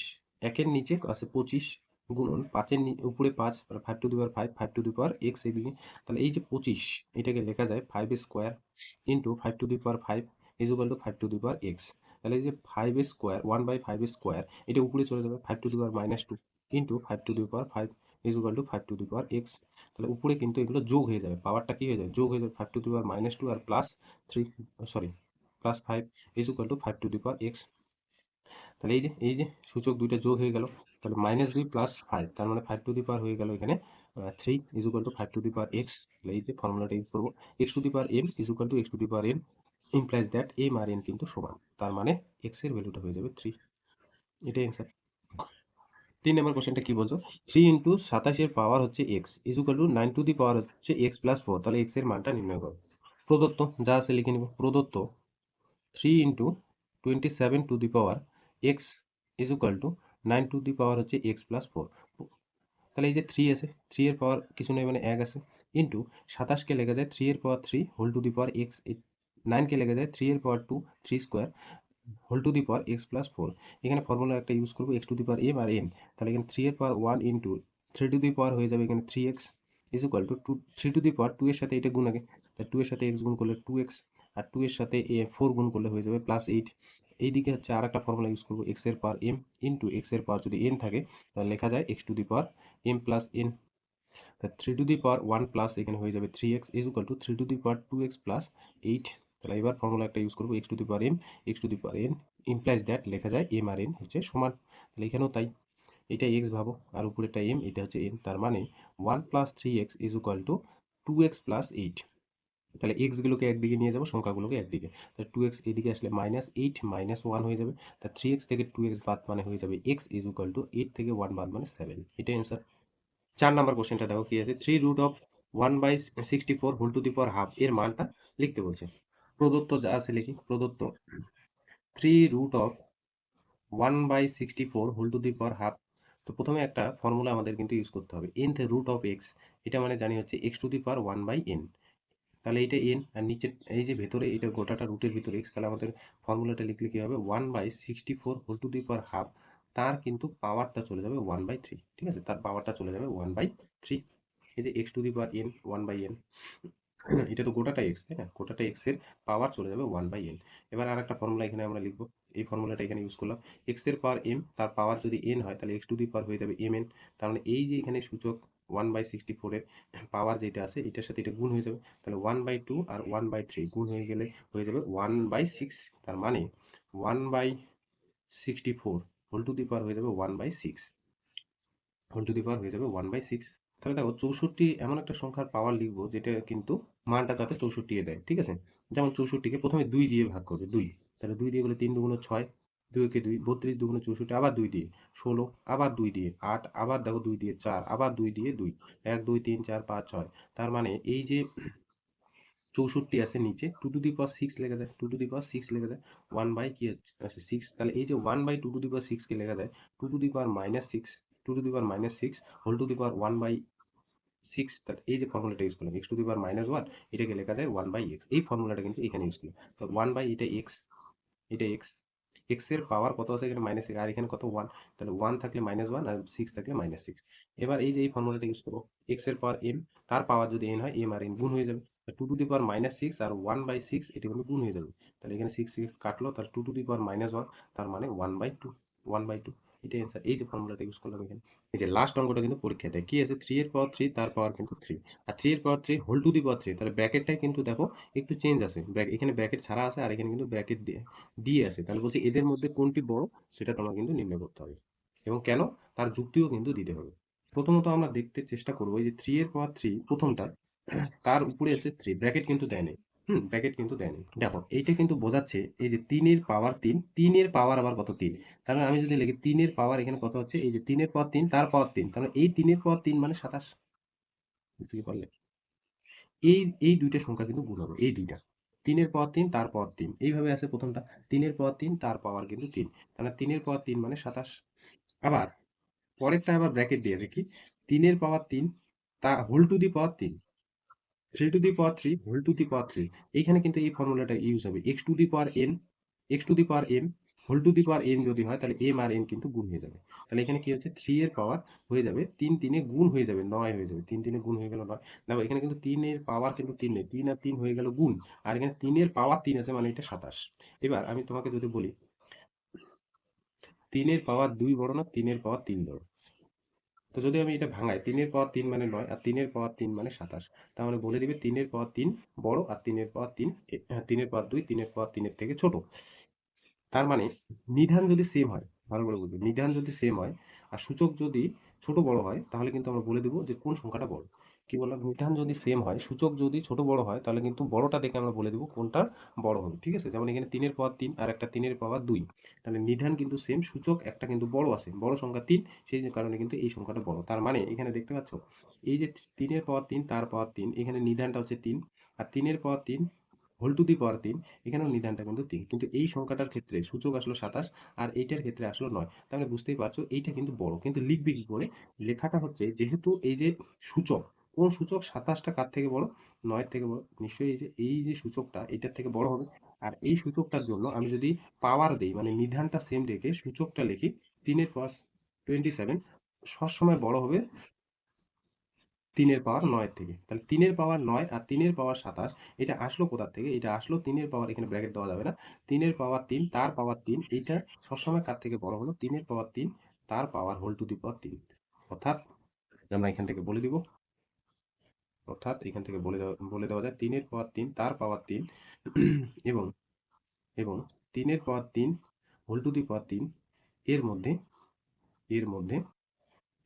একের নিচে আছে 25 গুণন 5-এর উপরে 5, 5 to the power 5, 5 to the power x এদিকে, তাহলে এই যে 25 এটাকে লেখা যায় 5 square into 5 to the power 5 is equal to 5 to the power x. তাহলে এই যে 5 স্কোয়ার 1/5 স্কোয়ার এটা উপরে চলে যাবে 5 to the power -2 into 5 to the power 5 is equal to 5 to the power x. তাহলে উপরে কিন্তু এগুলো যোগ হয়ে যাবে, পাওয়ারটা কি হয়ে যাবে, যোগ হয়ে যাবে, 5 টু দি পাওয়ার -2 আর plus 3, sorry plus 5 is equal to 5 to the power x. তাহলে এই যে সূচক দুইটা যোগ হয়ে গেল, তাহলে -2 প্লাস 5, তার মানে 5 টু দি পাওয়ার হয়ে গেল এখানে 3 is equal to 5 to the power x. তাহলে এই যে ফর্মুলাটা ইউজ করবো, x to the power m is equal to x to the power m implies that m আর এন কিন্তু সমান, তার মানে এক্স এর ভ্যালুটা হয়ে যাবে 3, এটাই অ্যান্সার। 3 নম্বর কোশ্চেনটা কি বলছো, 3 ইন্টু 27 এর পাওয়ার হচ্ছে x is equal to 9 to the power হচ্ছে এক্স প্লাস 4, তাহলে এক্স এর মানটা নির্ণয় করো। প্রদত্ত যা আছে লিখে নিব, প্রদত্ত 3 into 27 to the power x is equal to 9 to the power হচ্ছে এক্স প্লাস 4, তাহলে এই যে 3 আছে, 3 এর পাওয়ার কিছু নেই মানে 1 আছে, ইন্টু 27কে লেখা যায় 3 এর power 3 whole to the power x, 9কে লেখা যায় 3 এর power 2 3 square whole to the power x plus 4। এখানে ফর্মুলা একটা ইউজ করবো x to the power m আর এন, তাহলে এখানে 3 এর পাওয়ার 1 ইন্টু 3 টু দি পাওয়ার হয়ে যাবে এখানে 3x is equal to 3 to the power 2 এর সাথে এটা গুণ আগে, তাহলে 2 এর সাথে x গুণ করলে 2x, আর 2 এর সাথে 4 গুণ করলে হয়ে যাবে +8। এইদিকে হচ্ছে আর একটা ফর্মুলা ইউজ করবো x এর পাওয়ার m ইন্টু x এর পাওয়ার যদি n থাকে তাহলে লেখা যায় x to the power m plus n, 3 to the power 1 plus এখানে হয়ে যাবে 3x is equal to 3 to the power 2x plus 8। তাহলে এবার ফর্মুলা একটা ইউজ করবো x to the power m x to the power n implies that লেখা যায় m আর n হচ্ছে সমান, তাহলে এখানেও তাই, এটা x ভাবো আর উপরেটা m, এটা হচ্ছে n, তার মানে 1 plus 3x is equal two 2x plus 8। তাহলে x গুলোকে একদিকে নিয়ে যাবো, সংখ্যাগুলোকে একদিকে, তাহলে 2x এদিকে আসলে -8 -1 হয়ে যাবে, তাহলে 3x থেকে 2x বাদ মানে হয়ে যাবে x ইজ ইকুয়াল টু 8 থেকে 1 বাদ মানে 7, এটাই অ্যান্সার। 4 নাম্বার কোশ্চেনটা দেখো কি আছে, 3 root of 1/64 whole to the power half এর মানটা লিখতে বলছে। প্রদত্ত যা আছে লিখি, প্রদত্ত 3 root of 1/64 whole to the power half, তো প্রথমে একটা ফর্মুলা আমাদের কিন্তু ইউজ করতে হবে, nth রুট অফ এক্স, এটা মানে জানি হচ্ছে x to the power 1/n, তাহলে এটা n আর নিচে এই যে ভেতরে এটা গোটাটা রুটের ভিতরে x, তাহলে আমাদের ফর্মুলাটা লিখলে কি হবে 1/64 whole to the power half, তার কিন্তু পাওয়ারটা চলে যাবে 1/3, ঠিক আছে, তার পাওয়ারটা চলে যাবে 1/3, এই যে x to the power n 1/n, এটা তো গোটাটা x তাই না, গোটাটা x এর পাওয়ার চলে যাবে 1/n। এবার আর একটা ফর্মুলা এখানে আমরা লিখবো, এই ফর্মুলাটা এখানে ইউজ করলাম, x এর পাওয়ার m তার পাওয়ার যদি n হয় তাহলে x টু দি পাওয়ার হয়ে যাবে mn, তার মানে এই যে এখানে সূচক 1/64 এর পাওয়ার যেটা আছে এটার সাথে এটা গুণ হয়ে যাবে, তাহলে 1/2 আর 1/3 গুণ হয়ে গেলে হয়ে যাবে 1/6, তার মানে 1/64 হোল টু দি পাওয়ার হয়ে যাবে 1/6, হোল টু দি পাওয়ার হয়ে যাবে 1/6। তাহলে দেখো 64 এমন একটা সংখ্যার পাওয়ার লিখবো যেটা কিন্তু মানটা যাতে 64 এ দেয়, ঠিক আছে, যেমন 64কে প্রথমে 2 দিয়ে ভাগ করবে, 2, তাহলে 2 দিয়ে গেলে 3 দুগুণ 6, 2 কে 2 32 দুগুণ 64, আবার 2 দিয়ে 16, আবার 2 দিয়ে 8, আবার দেখো 2 দিয়ে 4, আবার 2 দিয়ে 2, 1 2 3 4 5 6, তার মানে এই যে 64 আছে নিচে 2 টু দি পাওয়ার 6 লেখা যায়, 2 টু দি পাওয়ার 6 লেখা যায় 1 বাই কি আছে 6, তাহলে এই যে 1/2 টু দি পাওয়ার 6 কে লেখা যায় 2 to the power -6, 2 to the power -6 whole to the power 1/6, তাহলে এই যে ফর্মুলাটা ইউজ করলাম x টু দি পাওয়ার -1 এটাকে লেখা যায় 1/x, এই ফর্মুলাটা কিন্তু এখানে ইউজ করলাম, তো 1 এটা x, এটা x, x এর পাওয়ার কত আছে এখানে -6 আর এখানে কত 1, তাহলে 1 থাকলে -1 আর 6 থাকলে -6। এবার এই যে এই ফর্মুলাটা ইউজ করব, x এর পাওয়ার m তার পাওয়ার যদি n হয় m আর n গুণ হয়ে যাবে, 2 টু দি পাওয়ার -6 আর 1/6 এটা কিন্তু গুণ হয়ে যাবে, তাহলে এখানে 6 6 কাটলো, তাহলে 2 টু দি পাওয়ার -1 তার মানে 1/2, 1/2 এটাই অ্যান্সার। এই যে ফর্মুলাটা ইউজ করলাম এখানে। এই যে লাস্ট অঙ্কটা কিন্তু পরীক্ষায় দেয়। কি আছে 3 এর পাওয়ার 3 তার পাওয়ার কিন্তু 3। আর 3 এর power 3 whole to the power 3, তাহলে ব্র্যাকেটটাই কিন্তু দেখো একটু চেঞ্জ আছে। এখানে ব্র্যাকেট ছাড়া আছে আর এখানে কিন্তু ব্র্যাকেট দিয়ে দিয়ে আছে। তাহলে বলছি এদের মধ্যে কোনটি বড় সেটা তোমার কিন্তু নির্ণয় করতে হবে। এবং কেন তার যুক্তিও কিন্তু দিতে হবে। প্রথমত আমরা দেখতে চেষ্টা করবো এই যে 3 এর পাওয়ার 3 প্রথমটা, তার উপরে আছে 3, ব্র্যাকেট কিন্তু দেয় নাই। ব্র্যাকেট কিন্তু দেয়নি। দেখো এইটা কিন্তু বোঝাচ্ছে এই যে 3 এর পাওয়ার 3, 3 এর পাওয়ার আবার কত 3। তাহলে আমি যদি লিখি 3 এর পাওয়ার এখানে কত হচ্ছে, এই যে 3 এর পাওয়ার 3 তার পাওয়ার 3, তাহলে এই 3 এর পাওয়ার 3 মানে 27। বুঝতে কি পারলে? এই এই দুইটা সংখ্যা কিন্তু গুণ হবে, এই দুইটা। 3 এর পাওয়ার 3 তার পাওয়ার 3 এইভাবে আছে প্রথমটা। 3 এর পাওয়ার 3 তার পাওয়ার কিন্তু 3, তাহলে 3 এর পাওয়ার 3 মানে 27। আবার পরেরটা আবার ব্র্যাকেট দিয়েছে কি 3 এর পাওয়ার 3 তা whole to the power 3, 3 to the power 3 whole to the power 3। এইখানে কিন্তু এই ফর্মুলাটা ইউজ হবে x to the power n, x to the power m whole to the power n যদি হয় তাহলে m আর n কিন্তু গুণ হয়ে যাবে। তাহলে এখানে কি হচ্ছে 3 এর পাওয়ার হয়ে যাবে 3, 3 এ গুণ হয়ে যাবে 9 হয়ে যাবে। 3 3 এ গুণ হয়ে গেল 9। দেখো এখানে কিন্তু 3 এর পাওয়ার কিন্তু 3 নেই, 3 আর 3 হয়ে গেল গুণ। আর এখানে 3 এর পাওয়ার 3 আছে মানে এটা 27। এবার আমি তোমাকে যদি বলি 3 এর পাওয়ার 2 বড় না 3 এর পাওয়ার 3 বড়? তো যদি আমি এটা ভাঙাই 3 এর পাওয়ার 3 মানে 9 আর 3 এর পাওয়ার 3 মানে 27। তার মানে বলে দিবে 3 এর পাওয়ার 3 বড় আর 3 এর পাওয়ার 3 3 এর পাওয়ার 2 3 এর পাওয়ার 3 এর থেকে ছোট। তার মানে নিধান যদি সেম হয়, ভালো করে বুঝবে, নিধান যদি সেম হয় আর সূচক যদি ছোট বড় হয় তাহলে কিন্তু আমরা বলে দেবো যে কোন সংখ্যাটা বড়। কি বললাম? নিধান যদি সেম হয়, সূচক যদি ছোট বড় হয় তাহলে কিন্তু বড়টা দেখে আমরা বলে দেবো কোনটা বড় হবে। ঠিক আছে? যেমন এখানে 3 এর পাওয়ার 3 আর একটা 3 এর পাওয়ার 2, তাহলে নিধান কিন্তু সেম, সূচক একটা কিন্তু বড় আছে, বড় সংখ্যা 3, সেই কারণে কিন্তু এই সংখ্যাটা বড়। তার মানে এখানে দেখতে পাচ্ছ এই যে 3 এর পাওয়ার 3 তার পাওয়ার 3, এখানে নিধানটা হচ্ছে 3, আর 3 এর power 3 whole to the power 3, এখানেও নিধানটা কিন্তু 3, কিন্তু এই সংখ্যাটার ক্ষেত্রে সূচক আসলো 27 আর এইটার ক্ষেত্রে আসলো 9। তাহলে বুঝতেই পারছো এইটা কিন্তু বড়। কিন্তু লিখবে কি করে? লেখাটা হচ্ছে যেহেতু এই যে সূচক, কোন সূচক 27টা কার থেকে বড়? 9 এর থেকে বড়। নিশ্চয়ই এই যে সূচকটা এটার থেকে বড় হবে। আর এই সূচকটার জন্য আমি যদি পাওয়ার দেই মানে নিধানটা সেম রেখে সূচকটা লিখি 3 এর পাওয়ার 27, সবসময় বড় হবে 3 এর পাওয়ার 9 এর থেকে। তাহলে 3 এর পাওয়ার 9 আর 3 এর পাওয়ার 27, এটা আসলো কোথা থেকে? এটা আসলো 3 এর পাওয়ার, এখানে ব্র্যাকেট দেওয়া যাবে না। 3 এর পাওয়ার 3 তার পাওয়ার 3, এইটা সবসময় কার থেকে বড় হলো? 3 এর পাওয়ার 3 তার পাওয়ার হোল টু দি পাওয়ার 3। অর্থাৎ আমরা এখান থেকে বলে দিব, অর্থাৎ এখান থেকে বলে দেওয়া যায় 3 এর পাওয়ার 3 তার পাওয়ার 3 এবং এবং 3 এর power 3 whole to the power 3 এর মধ্যে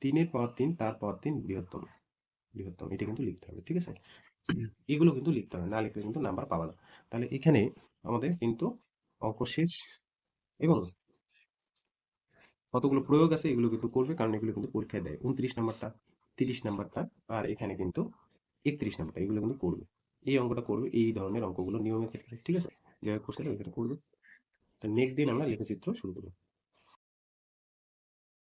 3 এর পাওয়ার 3 তার পাওয়ার 3 বৃহত্তম। বৃহত্তম এটা কিন্তু লিখতে হবে। ঠিক আছে? এগুলো কিন্তু লিখতে হবে, না লিখলে কিন্তু নাম্বার পাবা না। তাহলে এখানে আমাদের কিন্তু অঙ্ক শেষ। এবং কতগুলো প্রয়োগ আছে এগুলো কিন্তু করবে, কারণ এগুলো কিন্তু পরীক্ষায় দেয়। 29 নাম্বারটা, 30 নাম্বারটা, আর এখানে কিন্তু 31 নাম্বারটা, এগুলো কিন্তু করবে। এই অঙ্কটা করবে, এই ধরনের অঙ্কগুলো নিয়মের ক্ষেত্রে। ঠিক আছে? যেভাবে করছিল ওইখানে করবে। তো নেক্সট দিন আমরা লেখচিত্র শুরু করবো।